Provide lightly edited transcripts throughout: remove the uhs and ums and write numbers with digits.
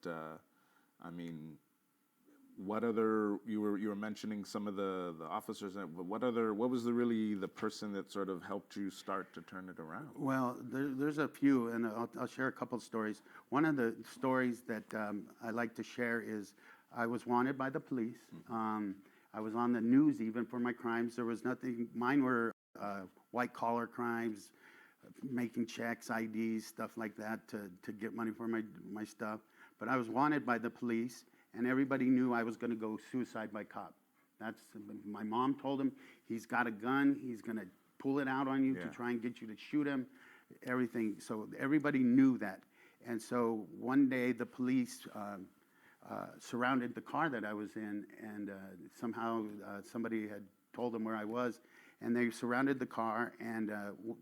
I mean, what other you were mentioning some of the officers, what was the person that sort of helped you start to turn it around? Well, there's a few, and I'll share a couple of stories. One of the stories that I like to share is I was wanted by the police. I was on the news even for my crimes. There was nothing. Mine were white collar crimes, making checks, IDs, stuff like that to get money for my stuff. But I was wanted by the police, and everybody knew I was going to go suicide by cop. That's my mom told him he's got a gun. He's going to pull it out on you to try and get you to shoot him. Everything. So everybody knew that. And so one day the police surrounded the car that I was in, and somehow somebody had told them where I was, and they surrounded the car, and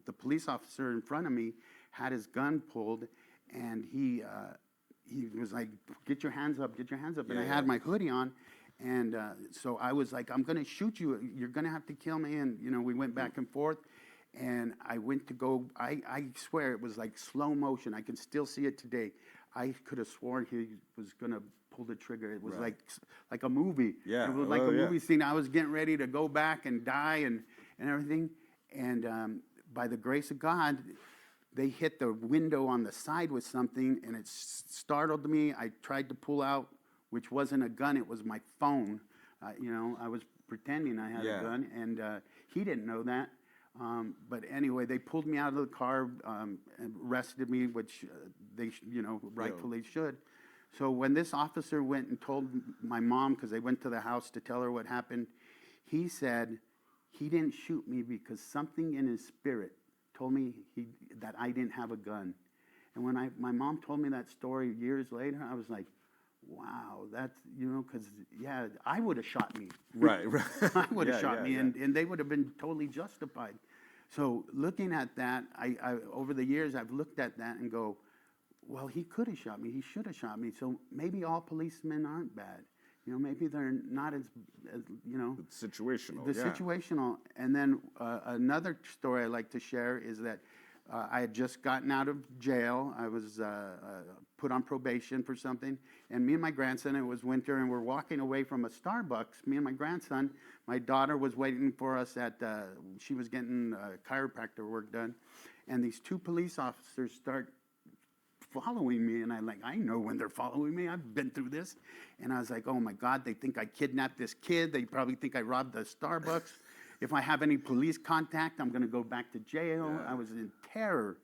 the police officer in front of me had his gun pulled, and he was like, get your hands up, get your hands up. And I had my hoodie on, and so I was like, I'm going to shoot you. You're going to have to kill me. And, we went back and forth, and I went to go, I swear it was like slow motion. I can still see it today. I could have sworn he was going to pull the trigger. It was like a movie. Yeah. It was like a movie scene. I was getting ready to go back and die and everything. And by the grace of God, they hit the window on the side with something, and it startled me. I tried to pull out, which wasn't a gun. It was my phone. I was pretending I had a gun, and he didn't know that. But anyway, they pulled me out of the car and arrested me, which they, rightfully should. So when this officer went and told my mom, because they went to the house to tell her what happened, he said he didn't shoot me because something in his spirit told me that I didn't have a gun. And when my mom told me that story years later, I was like, wow, that's, because, I would have shot me. Right. I would have shot me, and they would have been totally justified. So looking at that, I over the years, I've looked at that and go, well, he could have shot me. He should have shot me. So maybe all policemen aren't bad. Maybe they're not as It's situational. Situational. And then another story I like to share is that I had just gotten out of jail. I was put on probation for something. And me and my grandson, it was winter, and we're walking away from a Starbucks. Me and my grandson, my daughter was waiting for us she was getting chiropractor work done. And these two police officers start following me, and I know when they're following me. I've been through this. And I was like, oh my God, they think I kidnapped this kid. They probably think I robbed the Starbucks. If I have any police contact, I'm going to go back to jail. I was in terror.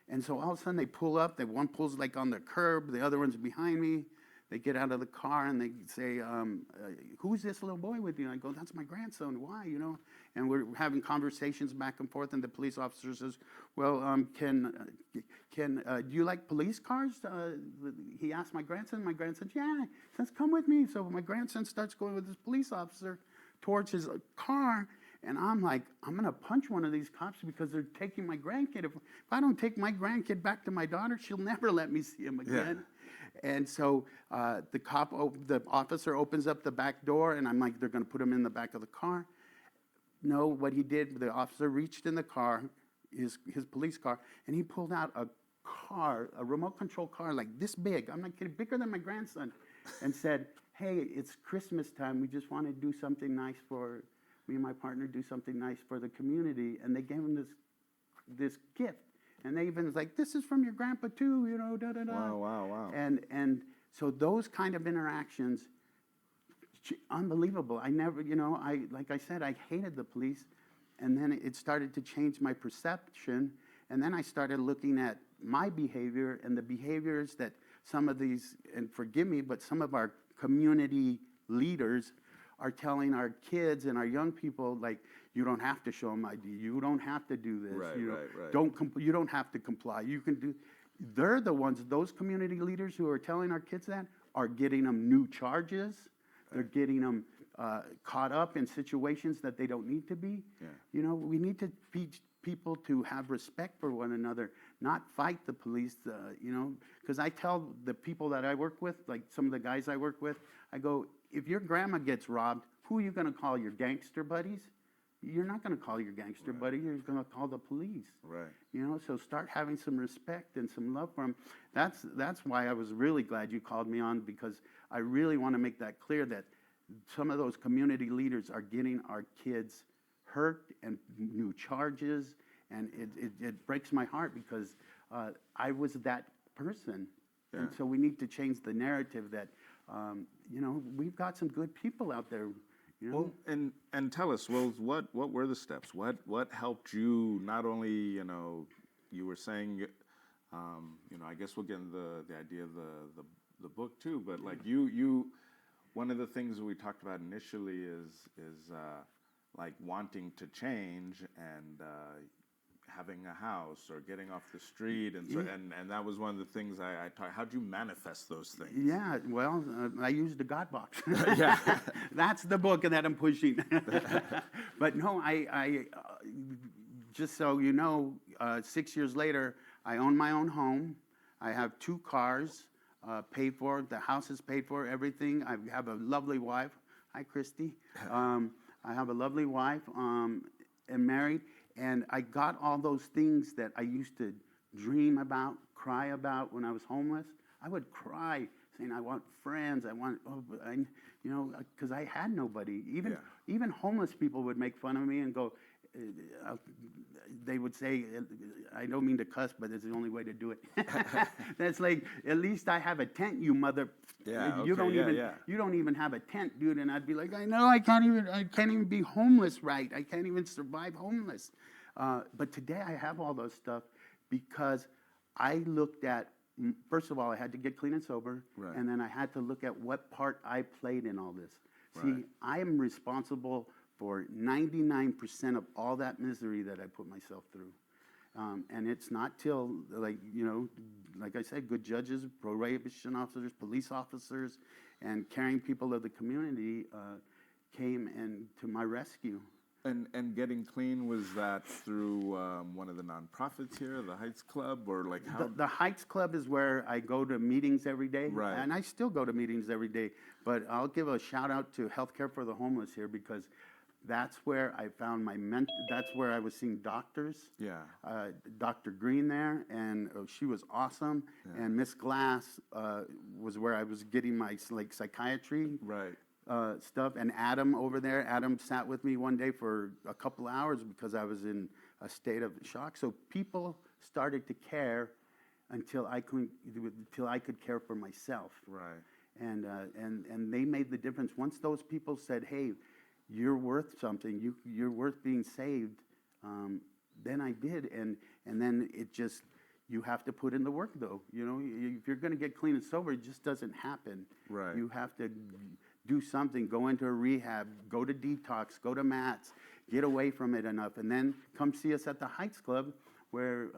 And so all of a sudden they pull up. One pulls like on the curb. The other one's behind me. They get out of the car and they say, who's this little boy with you? And I go, that's my grandson. Why, And we're having conversations back and forth. And the police officer says, well, do you like police cars? He asked my grandson. My grandson, yeah. He says, come with me. So my grandson starts going with this police officer towards his car. And I'm like, I'm going to punch one of these cops because they're taking my grandkid. If I don't take my grandkid back to my daughter, she'll never let me see him again. Yeah. And so the officer opens up the back door, and I'm like, they're going to put him in the back of the car. No, what he did, the officer reached in the car, his police car, and he pulled out a remote control car like this big. I'm not kidding, bigger than my grandson, and said, hey, it's Christmas time. We just want to do something nice for me and my partner, do something nice for the community. And they gave him this gift. And they even was like, this is from your grandpa too, da-da-da. Wow. And so those kind of interactions, unbelievable. I never, like I said, I hated the police. And then it started to change my perception. And then I started looking at my behavior and the behaviors that some of these, and forgive me, but some of our community leaders are telling our kids and our young people, like, you don't have to show them ID. You don't have to do this. Right. You don't have to comply. You can do. They're the ones, those community leaders who are telling our kids that, are getting them new charges. They're getting them caught up in situations that they don't need to be. Yeah. We need to teach people to have respect for one another, not fight the police, because I tell the people that I work with, like some of the guys I work with, I go, if your grandma gets robbed, who are you going to call? Your gangster buddies? you're not going to call your gangster buddy. You're going to call the police. Right. You know, so start having some respect and some love for them. That's why I was really glad you called me on, because I really want to make that clear that some of those community leaders are getting our kids hurt and new charges, and it breaks my heart because I was that person. Yeah. And so we need to change the narrative that, you know, we've got some good people out there. You know? Well, and tell us, well, what were the steps? What helped you? Not only, you know, you were saying, you know, I guess we'll get into the idea of the book too, but like you, one of the things that we talked about initially is like wanting to change and having a house or getting off the street, and so and that was one of the things I taught. How'd you manifest those things? Yeah, well, I used the God box. Yeah. That's the book that I'm pushing. But no, I just so you know, 6 years later, I own my own home. I have 2 cars paid for. The house is paid for, everything. I have a lovely wife. Hi, Christy. I have a lovely wife and married. And I got all those things that I used to dream about, cry about when I was homeless. I would cry saying, I want friends, you know, because I had nobody. Even homeless people would make fun of me and go, they would say, I don't mean to cuss, but it's the only way to do it. That's like, at least I have a tent, you mother. Yeah, you okay, you don't even have a tent, dude. And I'd be like, I know, I can't even be homeless right. I can't even survive homeless. But today I have all those stuff because I looked at, first of all, I had to get clean and sober. Right. And then I had to look at what part I played in all this. Right. See, I am responsible for 99% of all that misery that I put myself through. And it's not till, like, you know, like I said, good judges, prohibition officers, police officers, and caring people of the community came to my rescue. And getting clean, was that through one of the nonprofits here, the Heights Club, or like how? The Heights Club is where I go to meetings every day. Right. And I still go to meetings every day. But I'll give a shout out to Healthcare for the Homeless here, because that's where I found my that's where I was seeing doctors. Yeah. Dr. Green there, and she was awesome. Yeah. And Miss Glass was where I was getting my psychiatry Right. stuff. And Adam over there, Adam sat with me one day for a couple hours because I was in a state of shock. So people started to care until I could care for myself. Right. And they made the difference. Once those people said, "Hey, you're worth something. You're worth being saved," then I did, and then it just, you have to put in the work, though. You know, if you're going to get clean and sober, it just doesn't happen. Right. You have to do something. Go into a rehab. Go to detox. Go to mats. Get away from it enough, and then come see us at the Heights Club, where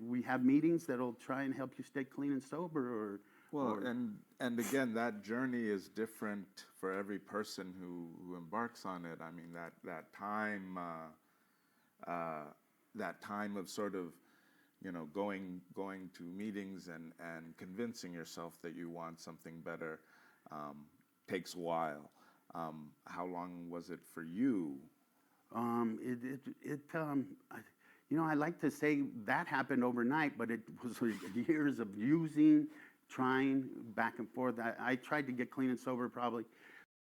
we have meetings that'll try and help you stay clean and sober. And again, that journey is different for every person who embarks on it. I mean, that time of sort of, you know, going to meetings and convincing yourself that you want something better takes a while. How long was it for you? You know, I like to say that happened overnight, but it was years of using, trying, back and forth. I tried to get clean and sober probably